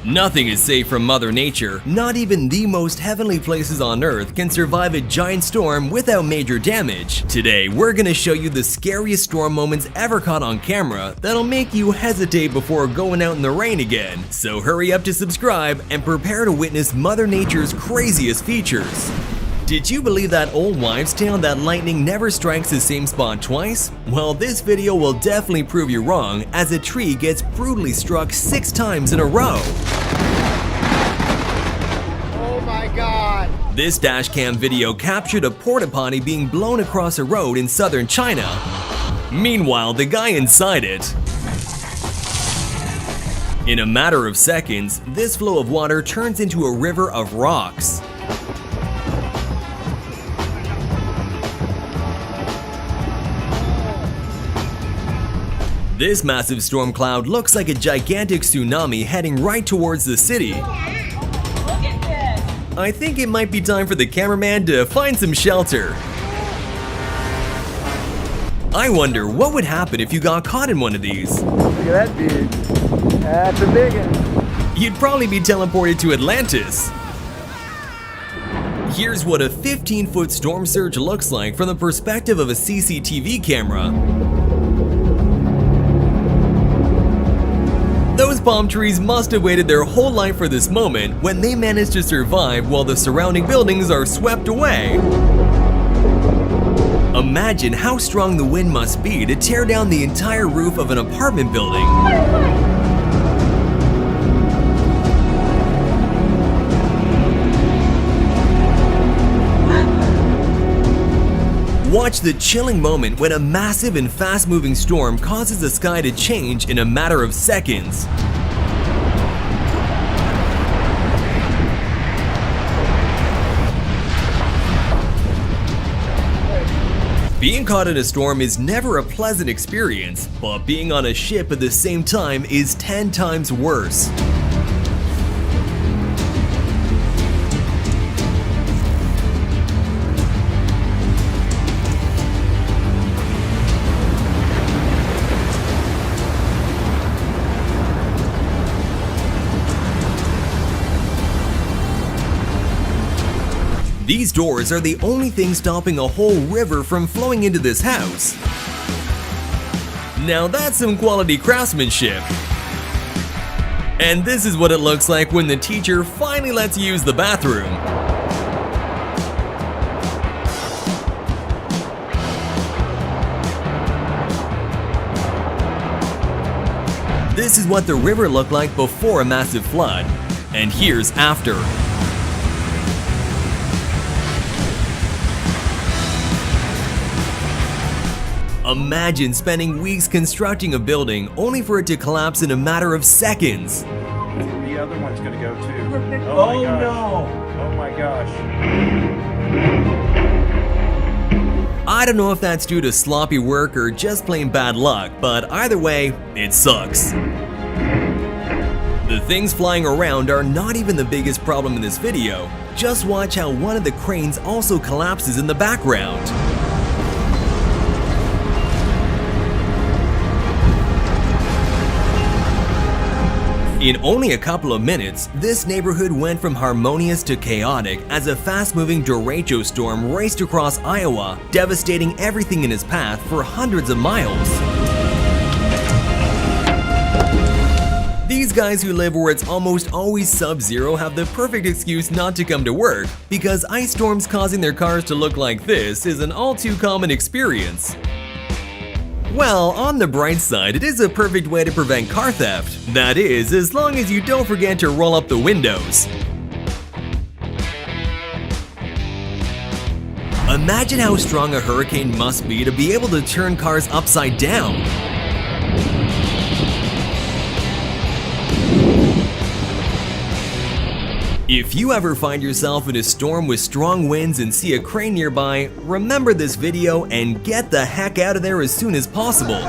Nothing is safe from Mother Nature. Not even the most heavenly places on Earth can survive a giant storm without major damage. Today, we're gonna show you the scariest storm moments ever caught on camera that'll make you hesitate before going out in the rain again. So hurry up to subscribe and prepare to witness Mother Nature's craziest features. Did you believe that old wives' tale that lightning never strikes the same spot twice? Well, this video will definitely prove you wrong, as a tree gets brutally struck 6 times in a row. Oh my god! This dashcam video captured a porta potty being blown across a road in southern China. Meanwhile, the guy inside it. In a matter of seconds, this flow of water turns into a river of rocks. This massive storm cloud looks like a gigantic tsunami heading right towards the city. I think it might be time for the cameraman to find some shelter. I wonder what would happen if you got caught in one of these. Look at that dude. That's a big one. You'd probably be teleported to Atlantis. Here's what a 15-foot storm surge looks like from the perspective of a CCTV camera. Those palm trees must have waited their whole life for this moment when they managed to survive while the surrounding buildings are swept away. Imagine how strong the wind must be to tear down the entire roof of an apartment building. Watch the chilling moment when a massive and fast-moving storm causes the sky to change in a matter of seconds. Being caught in a storm is never a pleasant experience, but being on a ship at the same time is 10 times worse. These doors are the only thing stopping a whole river from flowing into this house. Now that's some quality craftsmanship. And this is what it looks like when the teacher finally lets you use the bathroom. This is what the river looked like before a massive flood. And here's after. Imagine spending weeks constructing a building only for it to collapse in a matter of seconds. The other one's gonna go too. Oh no! Oh my gosh. I don't know if that's due to sloppy work or just plain bad luck, but either way, it sucks. The things flying around are not even the biggest problem in this video. Just watch how one of the cranes also collapses in the background. In only a couple of minutes, this neighborhood went from harmonious to chaotic as a fast-moving derecho storm raced across Iowa, devastating everything in its path for hundreds of miles. These guys who live where it's almost always sub-zero have the perfect excuse not to come to work, because ice storms causing their cars to look like this is an all-too-common experience. Well, on the bright side, it is a perfect way to prevent car theft. That is, as long as you don't forget to roll up the windows. Imagine how strong a hurricane must be to be able to turn cars upside down. If you ever find yourself in a storm with strong winds and see a crane nearby, remember this video and get the heck out of there as soon as possible.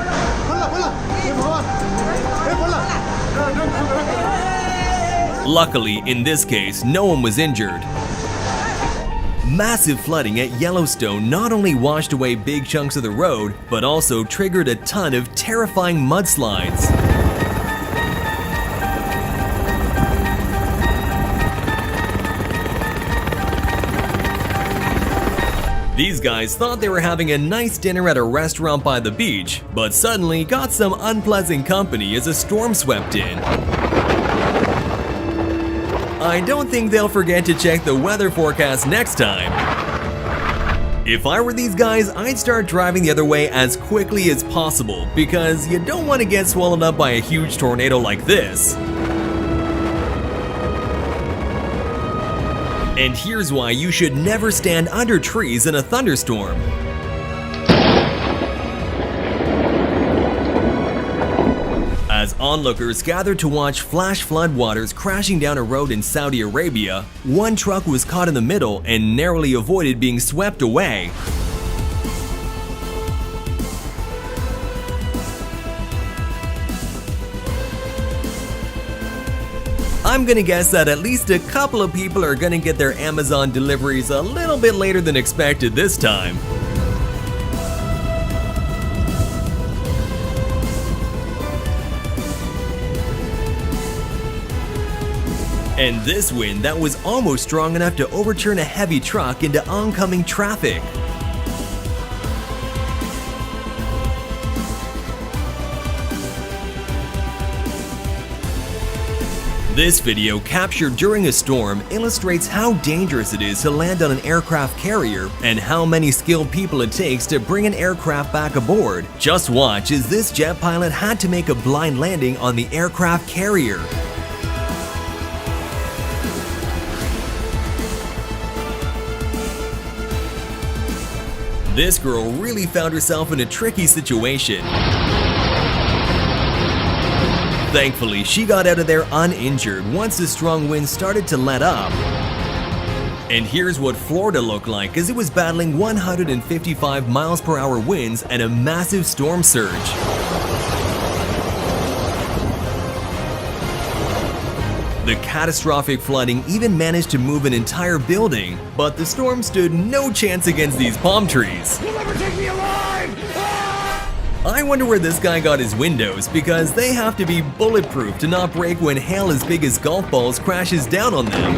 Luckily, in this case, no one was injured. Massive flooding at Yellowstone not only washed away big chunks of the road, but also triggered a ton of terrifying mudslides. These guys thought they were having a nice dinner at a restaurant by the beach, but suddenly got some unpleasant company as a storm swept in. I don't think they'll forget to check the weather forecast next time. If I were these guys, I'd start driving the other way as quickly as possible because you don't want to get swallowed up by a huge tornado like this. And here's why you should never stand under trees in a thunderstorm. As onlookers gathered to watch flash floodwaters crashing down a road in Saudi Arabia, one truck was caught in the middle and narrowly avoided being swept away. I'm gonna guess that at least a couple of people are gonna get their Amazon deliveries a little bit later than expected this time. And this wind that was almost strong enough to overturn a heavy truck into oncoming traffic. This video, captured during a storm, illustrates how dangerous it is to land on an aircraft carrier and how many skilled people it takes to bring an aircraft back aboard. Just watch as this jet pilot had to make a blind landing on the aircraft carrier. This girl really found herself in a tricky situation. Thankfully, she got out of there uninjured once the strong wind started to let up. And here's what Florida looked like as it was battling 155 miles per hour winds and a massive storm surge. The catastrophic flooding even managed to move an entire building, but the storm stood no chance against these palm trees. You'll never take me alive! I wonder where this guy got his windows, because they have to be bulletproof to not break when hail as big as golf balls crashes down on them.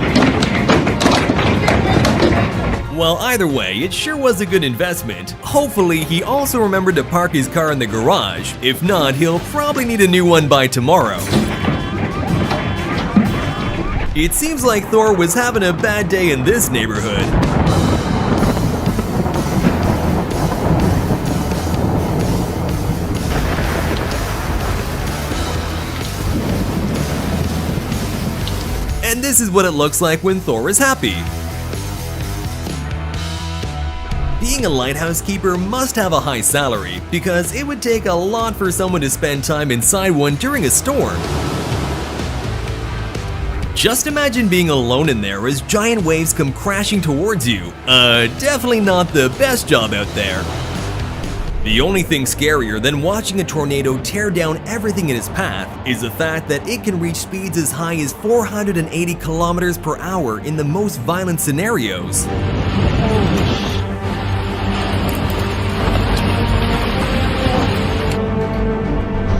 Well, either way, it sure was a good investment. Hopefully, he also remembered to park his car in the garage. If not, he'll probably need a new one by tomorrow. It seems like Thor was having a bad day in this neighborhood. And this is what it looks like when Thor is happy. Being a lighthouse keeper must have a high salary, because it would take a lot for someone to spend time inside one during a storm. Just imagine being alone in there as giant waves come crashing towards you. Definitely not the best job out there. The only thing scarier than watching a tornado tear down everything in its path is the fact that it can reach speeds as high as 480 kilometers per hour in the most violent scenarios.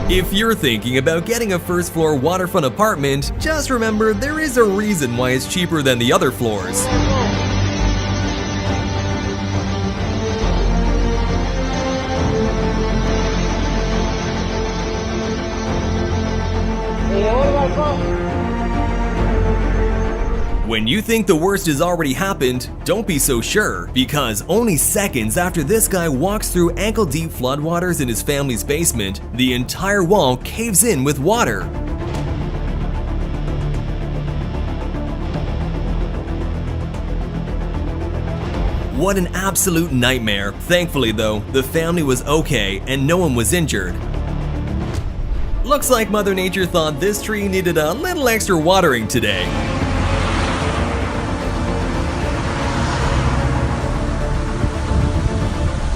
If you're thinking about getting a first floor waterfront apartment, just remember there is a reason why it's cheaper than the other floors. When you think the worst has already happened, don't be so sure, because only seconds after this guy walks through ankle-deep floodwaters in his family's basement, the entire wall caves in with water. What an absolute nightmare. Thankfully though, the family was okay and no one was injured. Looks like Mother Nature thought this tree needed a little extra watering today.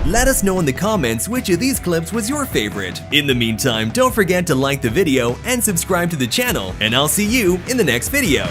Let us know in the comments which of these clips was your favorite. In the meantime, don't forget to like the video and subscribe to the channel, and I'll see you in the next video.